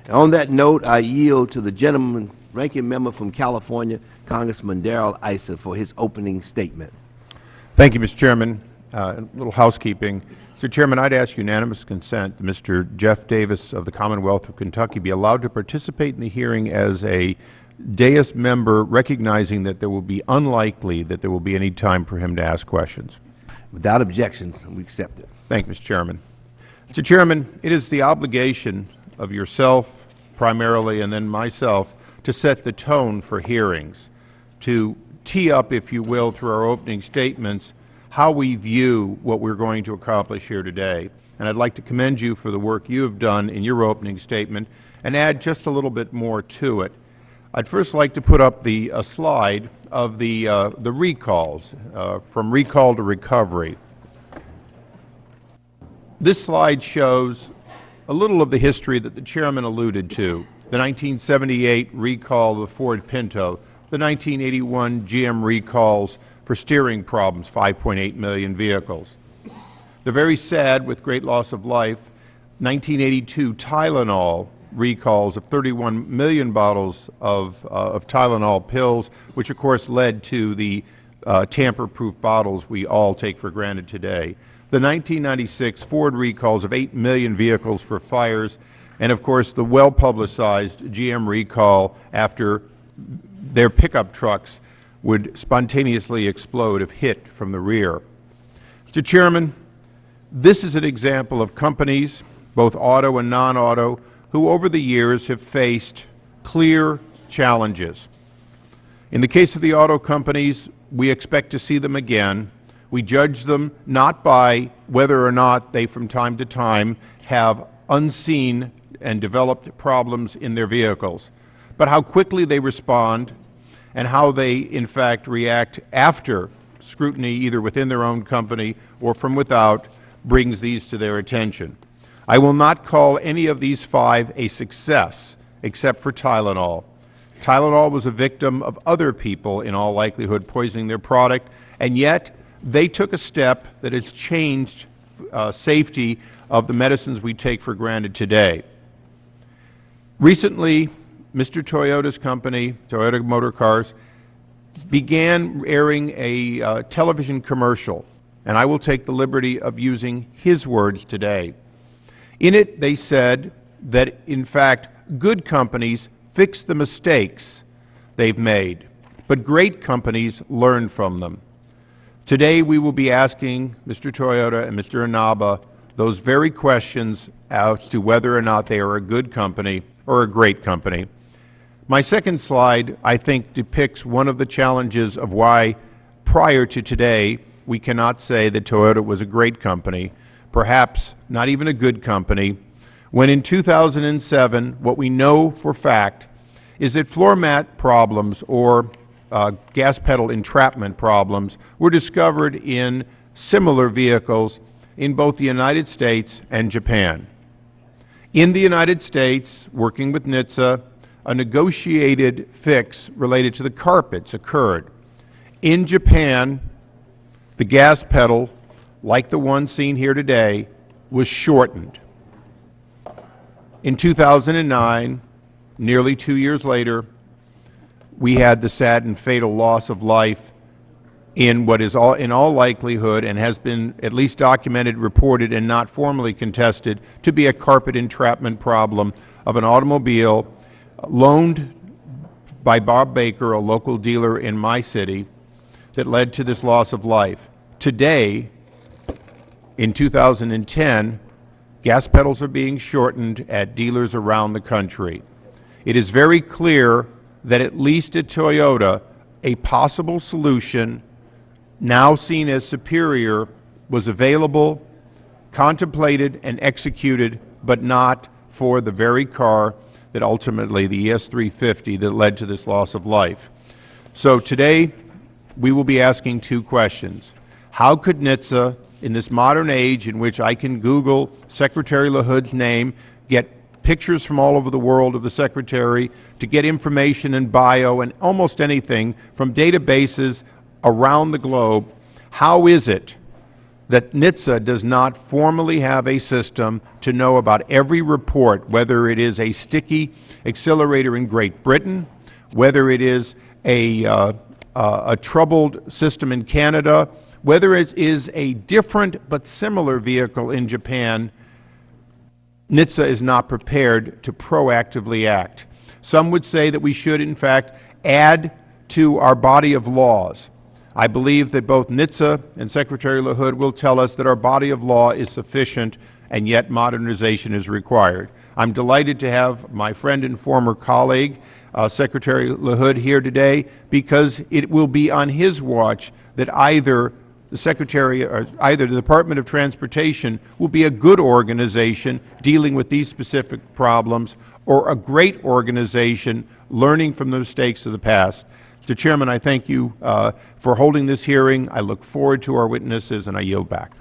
On that note, I yield to the gentleman, ranking member from California, Congressman Darrell Issa, for his opening statement. Thank you, Mr. Chairman. A little housekeeping. Mr. Chairman, I'd ask unanimous consent that Mr. Jeff Davis of the Commonwealth of Kentucky be allowed to participate in the hearing as a dais member, recognizing that there will be unlikely that there will be any time for him to ask questions. Without objection, we accept it. Thank you, Mr. Chairman. Mr. Chairman, it is the obligation of yourself primarily and then myself to set the tone for hearings, to tee up, if you will, through our opening statements, how we view what we're going to accomplish here today. And I'd like to commend you for the work you have done in your opening statement and add just a little bit more to it. I'd first like to put up a slide of the recalls, from recall to recovery. This slide shows a little of the history that the chairman alluded to: the 1978 recall of the Ford Pinto, the 1981 GM recalls for steering problems, 5.8 million vehicles. The very sad, with great loss of life, 1982 Tylenol recalls of 31 million bottles of Tylenol pills, which of course led to the tamper-proof bottles we all take for granted today. The 1996 Ford recalls of 8 million vehicles for fires, and of course the well-publicized GM recall after their pickup trucks would spontaneously explode if hit from the rear. Mr. Chairman, this is an example of companies, both auto and non-auto, who over the years have faced clear challenges. In the case of the auto companies, we expect to see them again. We judge them not by whether or not they from time to time have unseen and developed problems in their vehicles, but how quickly they respond and how they, in fact, react after scrutiny, either within their own company or from without, brings these to their attention. I will not call any of these five a success, except for Tylenol. Tylenol was a victim of other people, in all likelihood, poisoning their product, and yet they took a step that has changed safety of the medicines we take for granted today. Recently, Mr. Toyota's company, Toyota Motor Cars, began airing a television commercial, and I will take the liberty of using his words today. In it, they said that, in fact, good companies fix the mistakes they've made, but great companies learn from them. Today, we will be asking Mr. Toyota and Mr. Inaba those very questions as to whether or not they are a good company or a great company. My second slide, I think, depicts one of the challenges of why, prior to today, we cannot say that Toyota was a great company, perhaps not even a good company, when in 2007, what we know for fact is that floor mat problems or gas pedal entrapment problems were discovered in similar vehicles in both the United States and Japan. In the United States, working with NHTSA, a negotiated fix related to the carpets occurred. In Japan, the gas pedal, like the one seen here today, was shortened. In 2009, nearly 2 years later, we had the sad and fatal loss of life in what is in all likelihood and has been at least documented, reported, and not formally contested to be a carpet entrapment problem of an automobile loaned by Bob Baker, a local dealer in my city, that led to this loss of life. Today, in 2010, gas pedals are being shortened at dealers around the country. It is very clear that, at least at Toyota, a possible solution, now seen as superior, was available, contemplated, and executed, but not for the very car that ultimately, the ES350, that led to this loss of life. So today, we will be asking two questions. How could NHTSA, in this modern age in which I can Google Secretary LaHood's name, get pictures from all over the world of the Secretary, to get information and bio and almost anything from databases around the globe, how is it that NHTSA does not formally have a system to know about every report, whether it is a sticky accelerator in Great Britain, whether it is a troubled system in Canada, whether it is a different but similar vehicle in Japan. NHTSA is not prepared to proactively act. Some would say that we should, in fact, add to our body of laws. I believe that both NHTSA and Secretary LaHood will tell us that our body of law is sufficient and yet modernization is required. I'm delighted to have my friend and former colleague, Secretary LaHood, here today because it will be on his watch that either the Department of Transportation will be a good organization dealing with these specific problems or a great organization learning from the mistakes of the past. Mr. Chairman, I thank you for holding this hearing. I look forward to our witnesses, and I yield back.